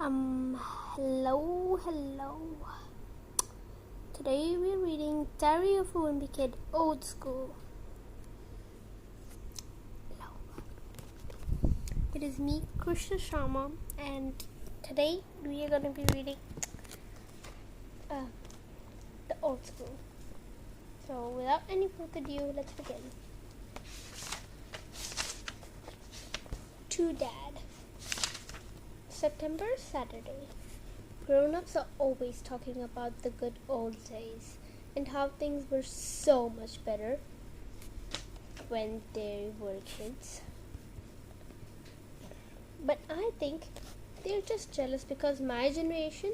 Hello. Today we're reading Diary of a Wimpy Kid Old School. Hello. It is me, Krishna Sharma, and today we are going to be reading the Old School. So without any further ado, let's begin. To Dad. September Saturday. Grown-ups are always talking about the good old days and how things were so much better when they were kids. But I think they're just jealous because my generation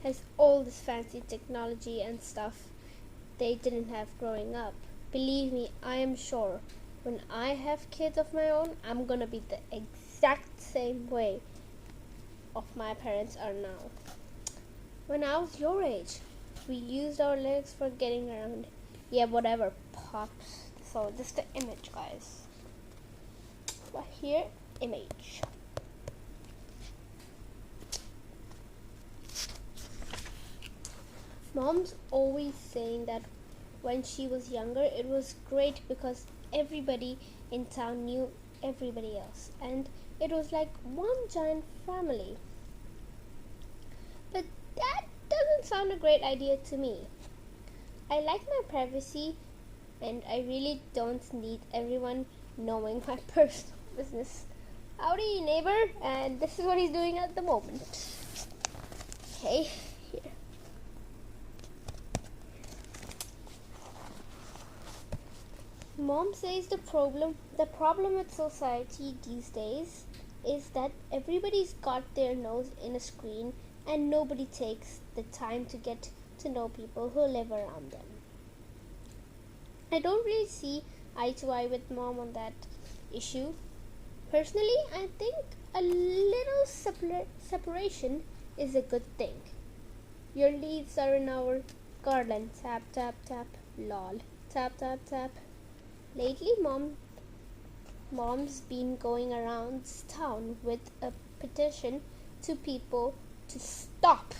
has all this fancy technology and stuff they didn't have growing up. Believe me, I am sure when I have kids of my own, I'm gonna be the exact same way of my parents are now. When I was your age, we used our legs for getting around. Yeah, whatever, pops. So this is the image, guys. But here, image. Mom's always saying that when she was younger, it was great because everybody in town knew everybody else, and it was like one giant family. But that doesn't sound a great idea to me. I like my privacy, and I really don't need everyone knowing my personal business. Howdy, neighbor, and this is what he's doing at the moment. Okay, here. Mom says the problem with society these days is that everybody's got their nose in a screen and nobody takes the time to get to know people who live around them. I don't really see eye to eye with Mom on that issue. Personally, I think a little separation is a good thing. Your leaves are in our garland. Tap, tap, tap. Lol. Tap, tap, tap. Lately, Mom's been going around town with a petition to people to stop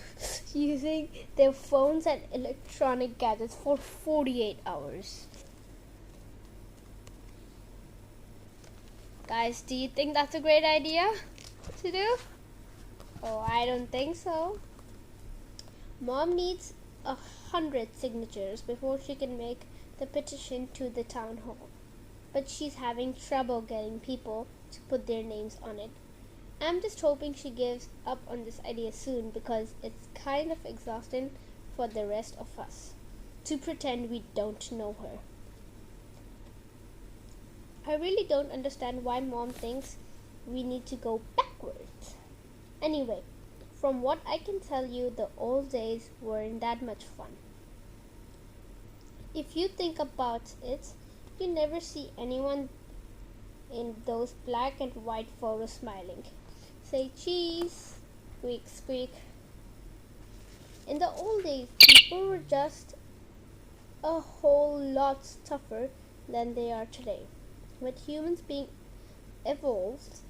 using their phones and electronic gadgets for 48 hours. Guys, do you think that's a great idea to do? Oh, I don't think so. Mom needs 100 signatures before she can make the petition to the town hall. But she's having trouble getting people to put their names on it. I'm just hoping she gives up on this idea soon because it's kind of exhausting for the rest of us to pretend we don't know her. I really don't understand why Mom thinks we need to go backwards. Anyway, from what I can tell you, the old days weren't that much fun. If you think about it, you never see anyone in those black and white photos smiling. Say cheese, squeak, squeak. In the old days, people were just a whole lot tougher than they are today. With humans being evolved,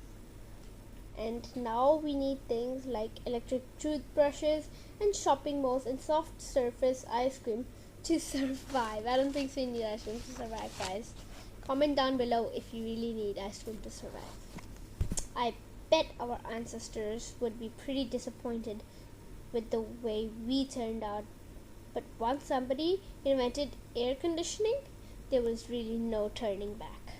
and now we need things like electric toothbrushes and shopping malls and soft surface ice cream to survive. I don't think so you need ice cream to survive, guys. Comment down below if you really need ice cream to survive. I bet our ancestors would be pretty disappointed with the way we turned out. But once somebody invented air conditioning, there was really no turning back.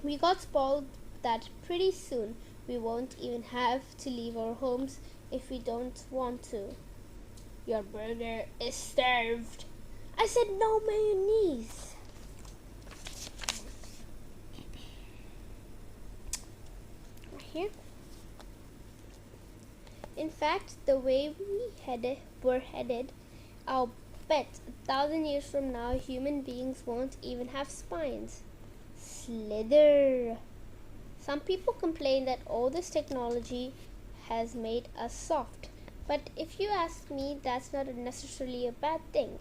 We got spoiled that pretty soon we won't even have to leave our homes if we don't want to. Your burger is served. I said no mayonnaise. Here. In fact, the way we're headed, I'll bet 1,000 years from now, human beings won't even have spines. Slither. Some people complain that all this technology has made us soft. But if you ask me, that's not necessarily a bad thing.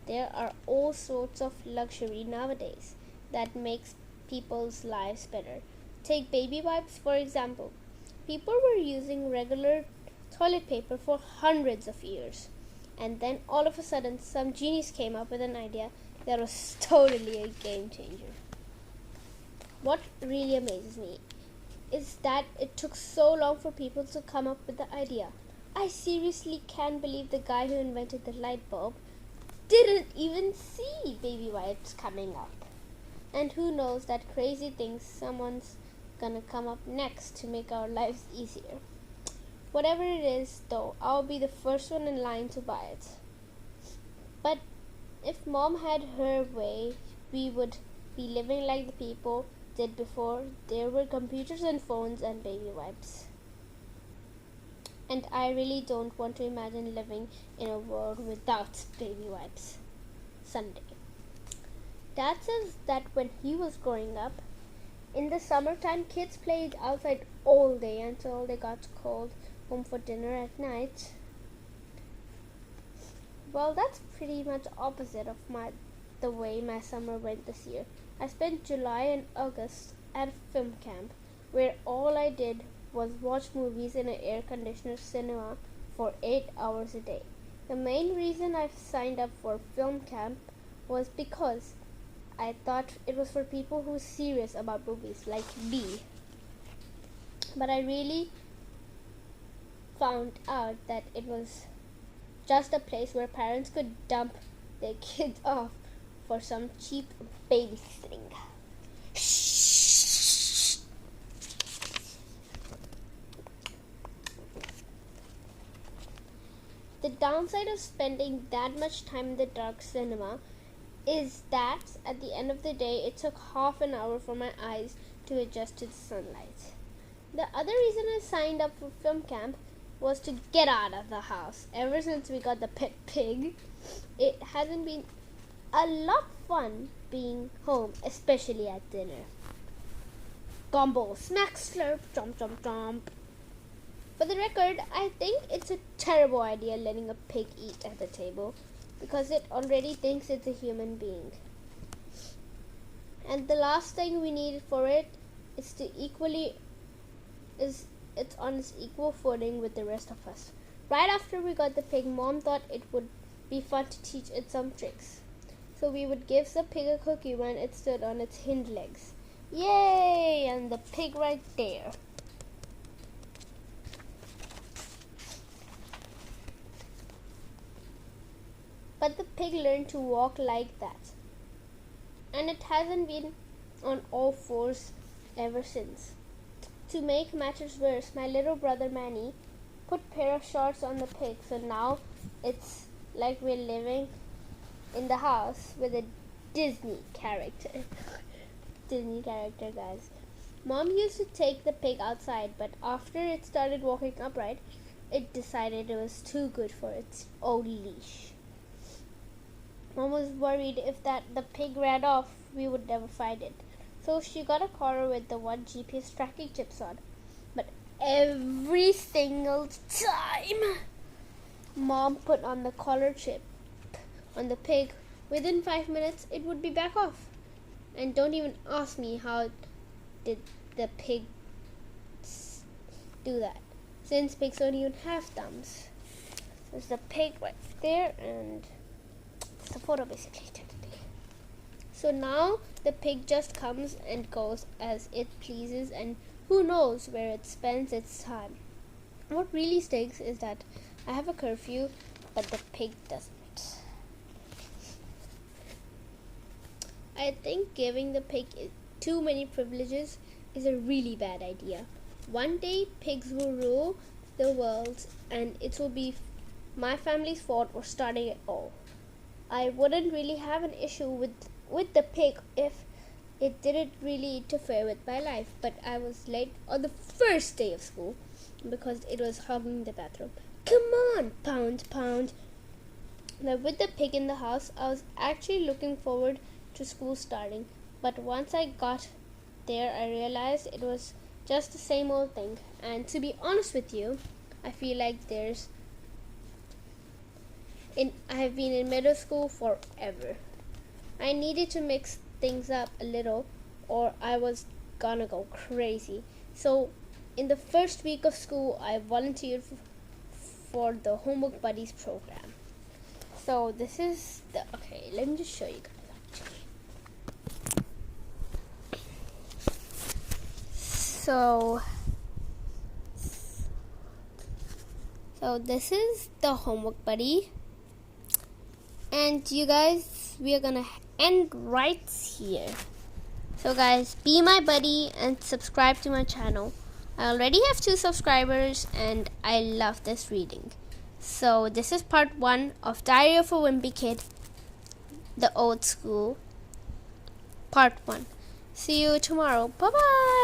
There are all sorts of luxury nowadays that makes people's lives better. Take baby wipes, for example. People were using regular toilet paper for hundreds of years. And then all of a sudden, some genius came up with an idea that was totally a game changer. What really amazes me is that it took so long for people to come up with the idea. I seriously can't believe the guy who invented the light bulb didn't even see baby wipes coming up. And who knows that crazy things someone's gonna come up next to make our lives easier. Whatever it is, though, I'll be the first one in line to buy it. But if Mom had her way, we would be living like the people did before there were computers and phones and baby wipes. And I really don't want to imagine living in a world without baby wipes someday. Dad says that when he was growing up, in the summertime, kids played outside all day until they got called home for dinner at night. Well, that's pretty much opposite of the way my summer went this year. I spent July and August at a film camp where all I did was watch movies in an air-conditioned cinema for 8 hours a day. The main reason I signed up for film camp was because I thought it was for people who were serious about movies like me. But I really found out that it was just a place where parents could dump their kids off for some cheap babysitting. The downside of spending that much time in the dark cinema is that at the end of the day, it took half an hour for my eyes to adjust to the sunlight. The other reason I signed up for film camp was to get out of the house. Ever since we got the pet pig, it hasn't been a lot fun being home, especially at dinner. Combo, smack, slurp, chomp, chomp, chomp. For the record, I think it's a terrible idea letting a pig eat at the table because it already thinks it's a human being. And the last thing we need for it is it's on its equal footing with the rest of us. Right after we got the pig, Mom thought it would be fun to teach it some tricks. So we would give the pig a cookie when it stood on its hind legs. Yay! And the pig right there. But the pig learned to walk like that. And it hasn't been on all fours ever since. To make matters worse, my little brother Manny put a pair of shorts on the pig, so now it's like we're living in the house with a Disney character. Disney character, guys. Mom used to take the pig outside, but after it started walking upright, it decided it was too good for its own leash. Mom was worried if the pig ran off, we would never find it. So she got a collar with the one GPS tracking chips on. But every single time Mom put on the collar chip on the pig, within 5 minutes it would be back off. And don't even ask me how did the pig do that, since pigs don't even have thumbs. There's the pig right there, and it's a photo basically. So now the pig just comes and goes as it pleases, and who knows where it spends its time. What really stinks is that I have a curfew, but the pig doesn't. I think giving the pig too many privileges is a really bad idea. One day pigs will rule the world, and it will be my family's fault for starting it all. I wouldn't really have an issue with the pig if it didn't really interfere with my life, but I was late on the first day of school because it was hogging the bathroom. Come on, pound, pound. Now with the pig in the house, I was actually looking forward to school starting, but once I got there, I realized it was just the same old thing. And to be honest with you, I feel like I have been in middle school forever. I needed to mix things up a little or I was gonna go crazy. So in the first week of school, I volunteered for the Homework Buddies program. So this is the, okay, let me just show you guys actually. So this is the Homework Buddy. And you guys, we are gonna end right here. So guys, be my buddy and subscribe to my channel. I already have 2 subscribers and I love this reading. So this is part 1 of Diary of a Wimpy Kid, the old school, part 1. See you tomorrow. Bye bye.